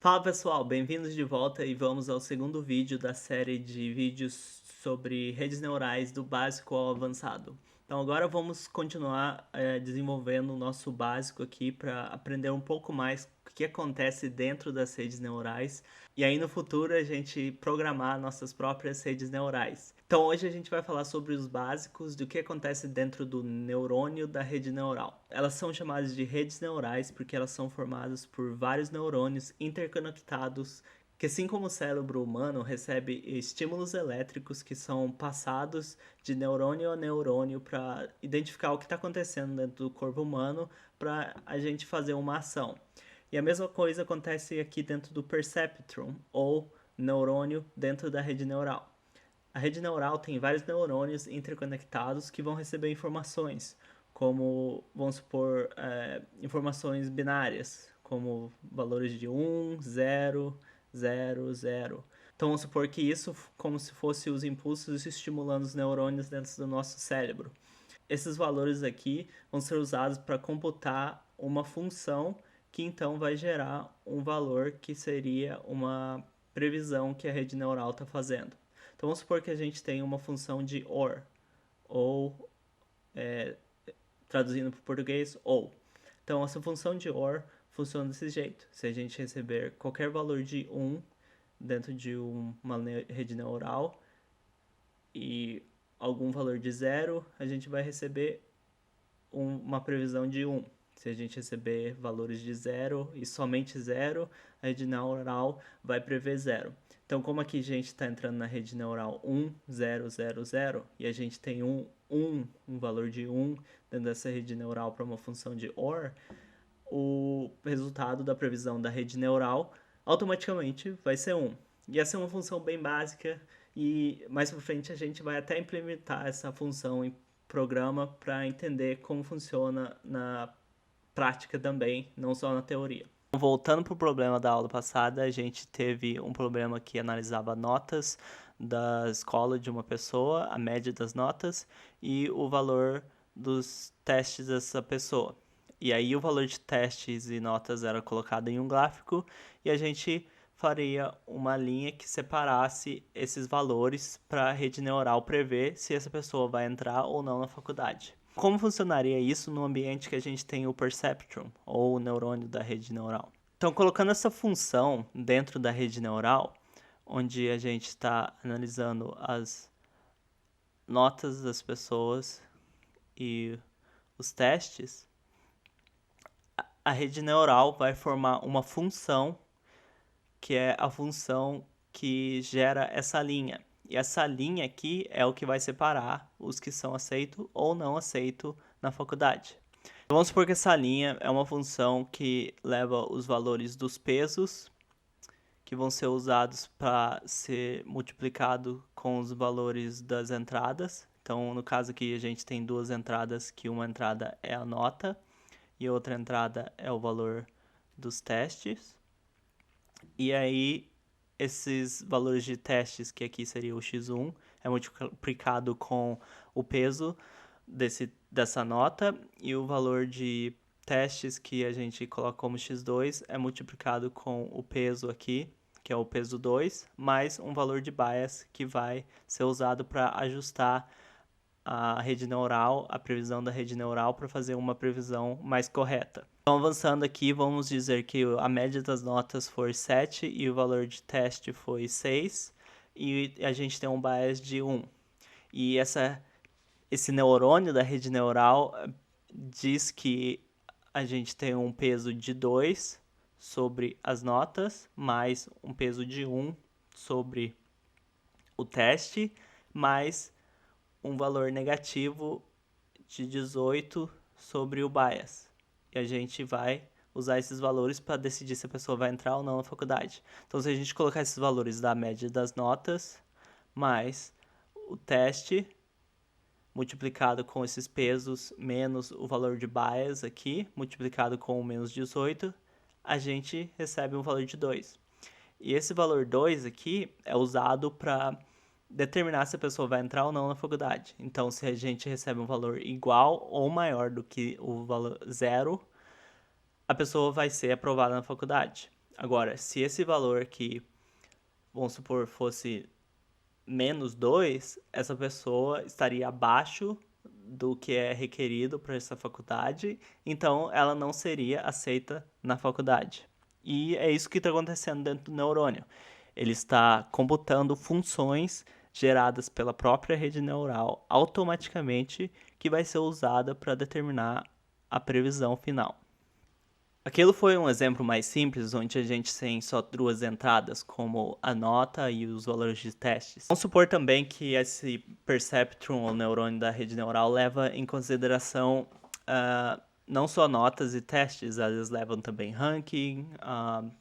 Fala pessoal, bem-vindos de volta e vamos ao segundo vídeo da série de vídeos sobre redes neurais do básico ao avançado. Então agora vamos continuar desenvolvendo o nosso básico aqui para aprender um pouco mais o que acontece dentro das redes neurais e aí no futuro a gente programar nossas próprias redes neurais. Então hoje a gente vai falar sobre os básicos do que acontece dentro do neurônio da rede neural. Elas são chamadas de redes neurais porque elas são formadas por vários neurônios interconectados que, assim como o cérebro humano recebe estímulos elétricos que são passados de neurônio a neurônio para identificar o que está acontecendo dentro do corpo humano para a gente fazer uma ação. E a mesma coisa acontece aqui dentro do perceptron, ou neurônio dentro da rede neural. A rede neural tem vários neurônios interconectados que vão receber informações, como, vamos supor, informações binárias, como valores de 1, 0, 0, 0. Então vamos supor que isso como se fosse os impulsos estimulando os neurônios dentro do nosso cérebro. Esses valores aqui vão ser usados para computar uma função que então vai gerar um valor que seria uma previsão que a rede neural está fazendo. Então vamos supor que a gente tem uma função de OR, ou traduzindo para o português, ou. Então essa função de OR funciona desse jeito. Se a gente receber qualquer valor de 1 dentro de uma rede neural e algum valor de 0, a gente vai receber uma previsão de 1. Se a gente receber valores de 0 e somente 0, a rede neural vai prever 0. Então, como aqui a gente está entrando na rede neural 1, 0, 0, 0, e a gente tem um valor de 1 dentro dessa rede neural para uma função de OR, o resultado da previsão da rede neural automaticamente vai ser 1. E essa é uma função bem básica e mais para frente a gente vai até implementar essa função em programa para entender como funciona na prática também, não só na teoria. Voltando para o problema da aula passada, a gente teve um problema que analisava notas da escola de uma pessoa, a média das notas e o valor dos testes dessa pessoa. E aí o valor de testes e notas era colocado em um gráfico e a gente faria uma linha que separasse esses valores para a rede neural prever se essa pessoa vai entrar ou não na faculdade. Como funcionaria isso no ambiente que a gente tem o perceptron, ou o neurônio da rede neural? Então, colocando essa função dentro da rede neural, onde a gente está analisando as notas das pessoas e os testes, a rede neural vai formar uma função que é a função que gera essa linha. E essa linha aqui é o que vai separar os que são aceitos ou não aceitos na faculdade. Então, vamos supor que essa linha é uma função que leva os valores dos pesos, que vão ser usados para ser multiplicado com os valores das entradas. Então, no caso aqui, a gente tem duas entradas, que uma entrada é a nota e outra entrada é o valor dos testes. E aí, esses valores de testes, que aqui seria o x1, é multiplicado com o peso dessa nota, e o valor de testes que a gente coloca como x2 é multiplicado com o peso aqui, que é o peso 2, mais um valor de bias que vai ser usado para ajustar a rede neural, a previsão da rede neural para fazer uma previsão mais correta. Então, avançando aqui, vamos dizer que a média das notas foi 7 e o valor de teste foi 6 e a gente tem um bias de 1. E esse neurônio da rede neural diz que a gente tem um peso de 2 sobre as notas, mais um peso de 1 sobre o teste, mais um valor negativo de 18 sobre o bias. E a gente vai usar esses valores para decidir se a pessoa vai entrar ou não na faculdade. Então, se a gente colocar esses valores da média das notas, mais o teste, multiplicado com esses pesos, menos o valor de bias aqui, multiplicado com o menos 18, a gente recebe um valor de 2. E esse valor 2 aqui é usado para determinar se a pessoa vai entrar ou não na faculdade. Então, se a gente recebe um valor igual ou maior do que o valor 0, a pessoa vai ser aprovada na faculdade. Agora, se esse valor aqui, vamos supor, fosse menos 2, essa pessoa estaria abaixo do que é requerido para essa faculdade, então ela não seria aceita na faculdade. E é isso que está acontecendo dentro do neurônio. Ele está computando funções geradas pela própria rede neural automaticamente, que vai ser usada para determinar a previsão final. Aquilo foi um exemplo mais simples, onde a gente tem só duas entradas, como a nota e os valores de testes. Vamos supor também que esse perceptron, ou neurônio da rede neural, leva em consideração não só notas e testes, eles levam também ranking,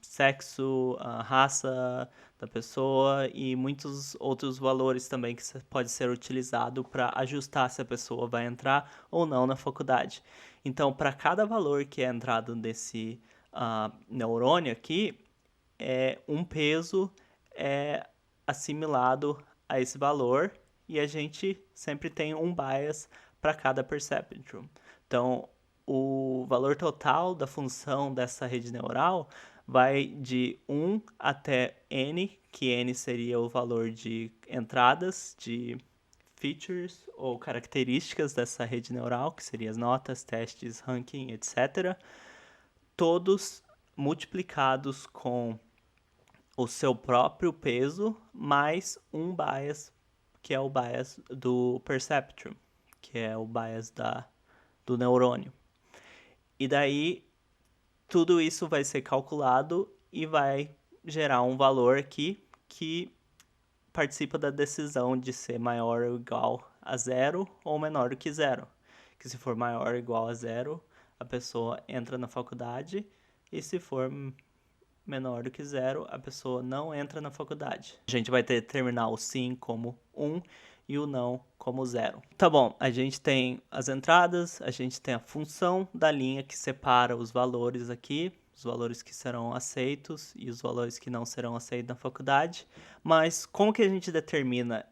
sexo, raça da pessoa e muitos outros valores também que pode ser utilizado para ajustar se a pessoa vai entrar ou não na faculdade. Então, para cada valor que é entrado nesse neurônio aqui, um peso é assimilado a esse valor e a gente sempre tem um bias para cada perceptron. Então, o valor total da função dessa rede neural vai de 1 até n, que n seria o valor de entradas, de features ou características dessa rede neural, que seriam as notas, testes, ranking, etc., todos multiplicados com o seu próprio peso mais um bias, que é o bias do perceptron, que é o bias do neurônio. E daí, tudo isso vai ser calculado e vai gerar um valor aqui que participa da decisão de ser maior ou igual a 0 ou menor do que 0. Que se for maior ou igual a 0, a pessoa entra na faculdade, e se for menor do que 0, a pessoa não entra na faculdade. A gente vai determinar o sim como 1 e o não como 0. Tá bom, a gente tem as entradas, a gente tem a função da linha que separa os valores aqui, os valores que serão aceitos e os valores que não serão aceitos na faculdade, mas como que a gente determina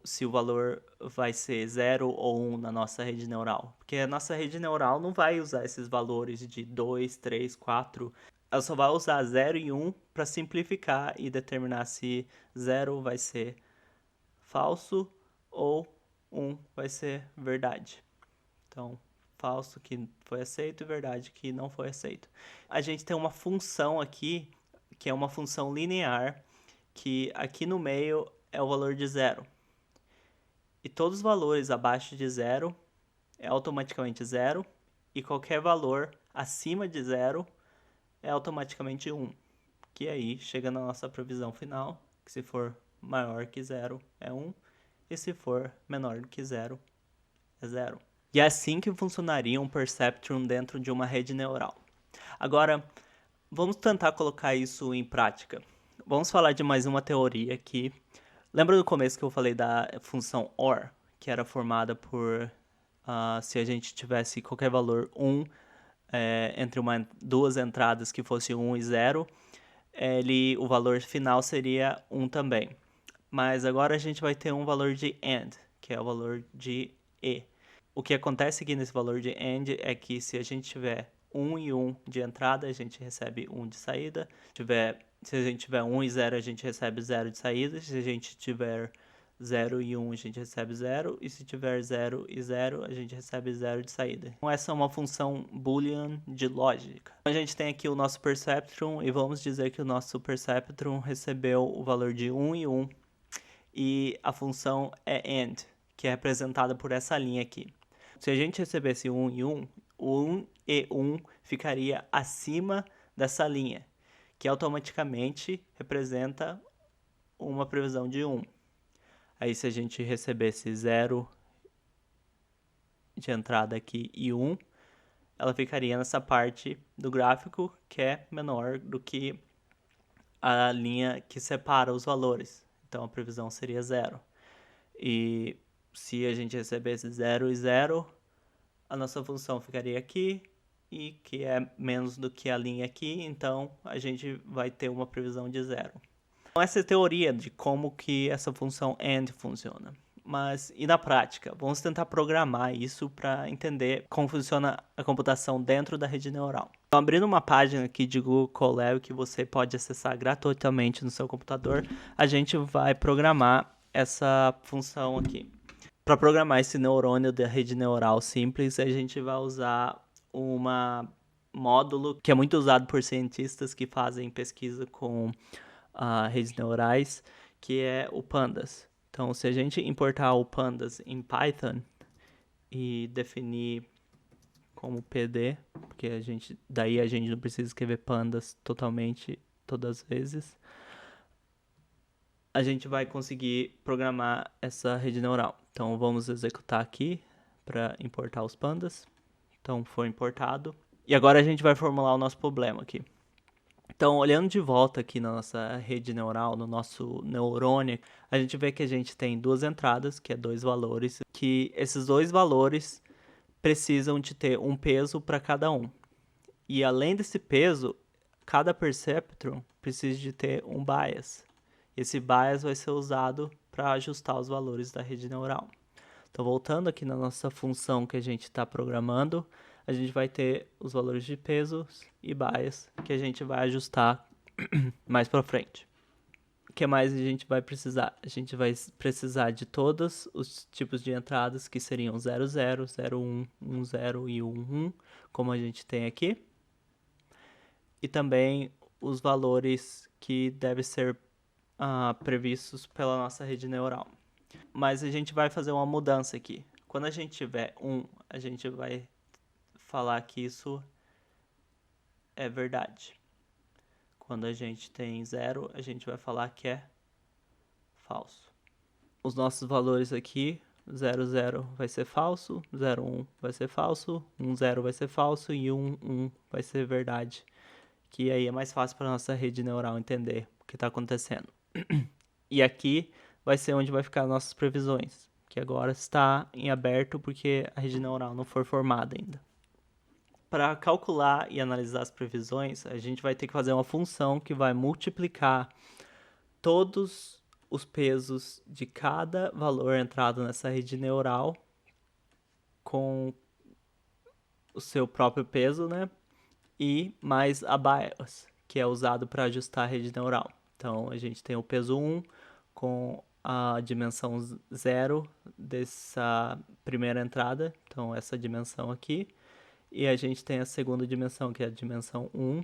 se o valor vai ser 0 ou 1 na nossa rede neural? Porque a nossa rede neural não vai usar esses valores de 2, 3, 4, ela só vai usar 0 e 1 para simplificar e determinar se 0 vai ser falso ou 1 vai ser verdade. Então, falso que foi aceito e verdade que não foi aceito. A gente tem uma função aqui, que é uma função linear, que aqui no meio é o valor de 0. E todos os valores abaixo de 0 é automaticamente 0, e qualquer valor acima de 0 é automaticamente 1. Que aí chega na nossa previsão final, que se for maior que 0 é 1, e se for menor do que 0 é 0. E é assim que funcionaria um perceptron dentro de uma rede neural. Agora, vamos tentar colocar isso em prática. Vamos falar de mais uma teoria aqui. Lembra no começo que eu falei da função OR, que era formada por, se a gente tivesse qualquer valor 1 entre duas entradas que fosse 1 e 0, o valor final seria 1 também. Mas agora a gente vai ter um valor de AND, que é o valor de E. O que acontece aqui nesse valor de AND é que se a gente tiver 1 e 1 de entrada, a gente recebe 1 de saída. Se a gente tiver 1 e 0, a gente recebe 0 de saída. Se a gente tiver 0 e 1, a gente recebe 0. E se tiver 0 e 0, a gente recebe 0 de saída. Então, essa é uma função boolean de lógica. A gente tem aqui o nosso perceptron e vamos dizer que o nosso perceptron recebeu o valor de 1 e 1. E a função é AND, que é representada por essa linha aqui. Se a gente recebesse 1 e 1, o 1 e 1 ficaria acima dessa linha, que automaticamente representa uma previsão de 1. Aí se a gente recebesse 0 de entrada aqui e 1, ela ficaria nessa parte do gráfico que é menor do que a linha que separa os valores. Então a previsão seria 0. E se a gente recebesse 0 e 0, a nossa função ficaria aqui, e que é menos do que a linha aqui, então a gente vai ter uma previsão de 0. Então essa é a teoria de como que essa função AND funciona. Mas, e na prática? Vamos tentar programar isso para entender como funciona a computação dentro da rede neural. Então, abrindo uma página aqui de Google Colab que você pode acessar gratuitamente no seu computador, a gente vai programar essa função aqui. Para programar esse neurônio da rede neural simples, a gente vai usar um módulo que é muito usado por cientistas que fazem pesquisa com redes neurais, que é o Pandas. Então, se a gente importar o Pandas em Python e definir como PD, porque daí a gente não precisa escrever Pandas totalmente todas as vezes, a gente vai conseguir programar essa rede neural. Então, vamos executar aqui para importar os pandas. Então, foi importado. E agora a gente vai formular o nosso problema aqui. Então, olhando de volta aqui na nossa rede neural, no nosso neurônio, a gente vê que a gente tem duas entradas, que é 2 valores, que esses 2 valores precisam de ter um peso para cada um. E além desse peso, cada perceptron precisa de ter um bias. Esse bias vai ser usado para ajustar os valores da rede neural. Então, voltando aqui na nossa função que a gente está programando, a gente vai ter os valores de pesos e bias que a gente vai ajustar mais para frente. O que mais a gente vai precisar? A gente vai precisar de todos os tipos de entradas que seriam 00, 01, 10 e 11, como a gente tem aqui. E também os valores que devem ser previstos pela nossa rede neural. Mas a gente vai fazer uma mudança aqui. Quando a gente tiver 1, a gente vai falar que isso é verdade. Quando a gente tem 0, a gente vai falar que é falso. Os nossos valores aqui, 00 vai ser falso, 01 vai ser falso, 10 vai ser falso e 11 vai ser verdade. Que aí é mais fácil para nossa rede neural entender o que está acontecendo. E aqui vai ser onde vai ficar nossas previsões, que agora está em aberto porque a rede neural não foi formada ainda. Para calcular e analisar as previsões, a gente vai ter que fazer uma função que vai multiplicar todos os pesos de cada valor entrado nessa rede neural com o seu próprio peso, né? E mais a bias, que é usado para ajustar a rede neural. Então, a gente tem o peso 1 com a dimensão 0 dessa primeira entrada, então essa dimensão aqui, e a gente tem a segunda dimensão, que é a dimensão 1,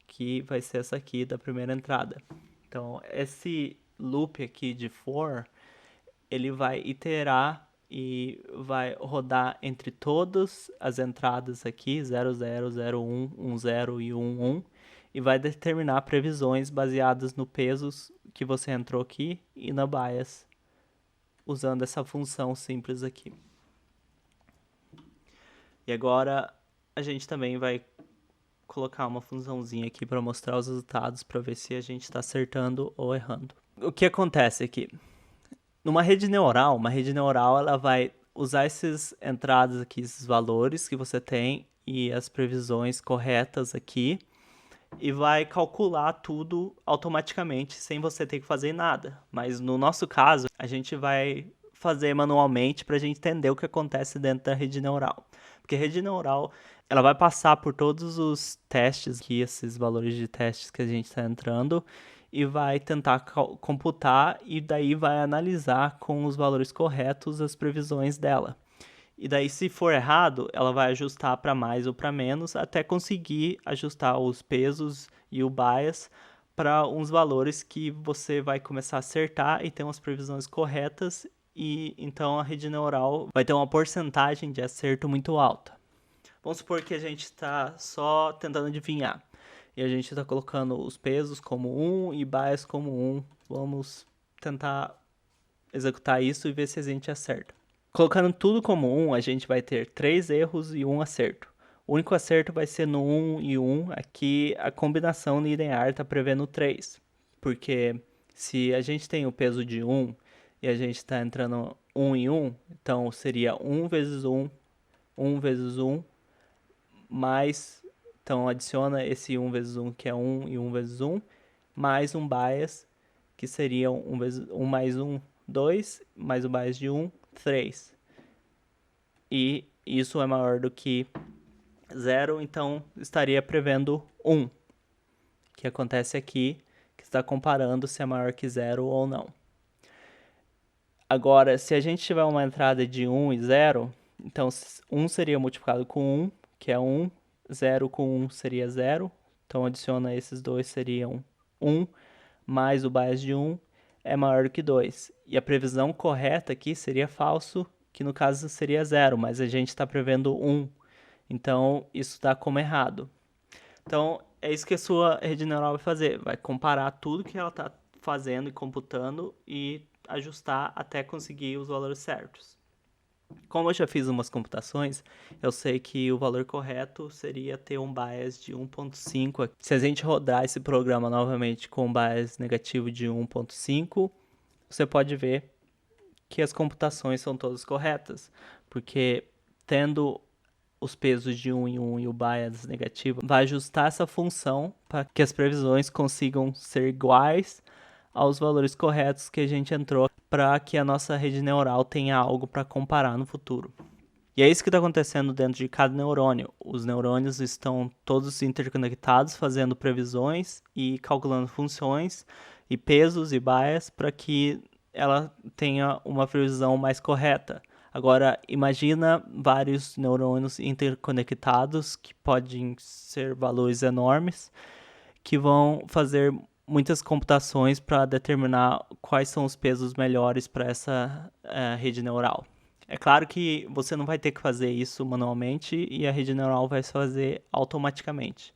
que vai ser essa aqui da primeira entrada. Então, esse loop aqui de for, ele vai iterar e vai rodar entre todas as entradas aqui, 00, 01, 10 e 11, e vai determinar previsões baseadas no pesos que você entrou aqui e na bias, usando essa função simples aqui. E agora a gente também vai colocar uma funçãozinha aqui para mostrar os resultados, para ver se a gente está acertando ou errando. O que acontece aqui? Numa rede neural, ela vai usar essas entradas aqui, esses valores que você tem e as previsões corretas aqui, e vai calcular tudo automaticamente sem você ter que fazer nada. Mas no nosso caso, a gente vai fazer manualmente para a gente entender o que acontece dentro da rede neural. Porque a rede neural, ela vai passar por todos os testes aqui, esses valores de testes que a gente está entrando, e vai tentar computar e daí vai analisar com os valores corretos as previsões dela. E daí, se for errado, ela vai ajustar para mais ou para menos até conseguir ajustar os pesos e o bias para uns valores que você vai começar a acertar e ter umas previsões corretas, e então a rede neural vai ter uma porcentagem de acerto muito alta. Vamos supor que a gente está só tentando adivinhar. E a gente está colocando os pesos como 1 e bias como 1. Vamos tentar executar isso e ver se a gente acerta. Colocando tudo como 1, a gente vai ter 3 erros e 1 acerto. O único acerto vai ser no 1 e 1. Aqui a combinação linear está prevendo 3. Porque se a gente tem o peso de 1 e a gente está entrando 1 e 1, então seria 1 vezes 1, 1 vezes 1, mais... Então, adiciona esse 1 vezes 1, que é 1 e 1 vezes 1, mais um bias, que seria 1 vezes 1 mais 1, 2, mais o bias de 1, 3. E isso é maior do que 0, então estaria prevendo 1, que acontece aqui, que está comparando se é maior que 0 ou não. Agora, se a gente tiver uma entrada de 1 e 0, então 1 seria multiplicado com 1, que é 1, 0 com 1 seria 0, então adiciona esses dois, seriam 1, mais o bias de 1 é maior do que 2. E a previsão correta aqui seria falso, que no caso seria 0, mas a gente está prevendo 1. Então, isso está como errado. Então, é isso que a sua rede neural vai fazer. Vai comparar tudo que ela está fazendo e computando e ajustar até conseguir os valores certos. Como eu já fiz umas computações, eu sei que o valor correto seria ter um bias de 1.5. Se a gente rodar esse programa novamente com um bias negativo de 1.5, você pode ver que as computações são todas corretas, porque tendo os pesos de 1 em 1 e o bias negativo, vai ajustar essa função para que as previsões consigam ser iguais aos valores corretos que a gente entrou, para que a nossa rede neural tenha algo para comparar no futuro. E é isso que está acontecendo dentro de cada neurônio. Os neurônios estão todos interconectados, fazendo previsões e calculando funções e pesos e bias para que ela tenha uma previsão mais correta. Agora, imagina vários neurônios interconectados, que podem ser valores enormes, que vão fazer muitas computações para determinar quais são os pesos melhores para essa rede neural. É claro que você não vai ter que fazer isso manualmente e a rede neural vai fazer automaticamente.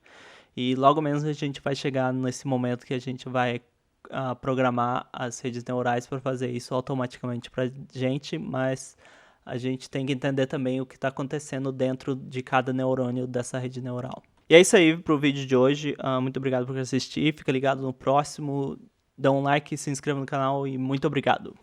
E logo menos a gente vai chegar nesse momento que a gente vai programar as redes neurais para fazer isso automaticamente para a gente, mas a gente tem que entender também o que está acontecendo dentro de cada neurônio dessa rede neural. E é isso aí pro vídeo de hoje. Muito obrigado por assistir. Fica ligado no próximo. Dá um like, se inscreva no canal e muito obrigado.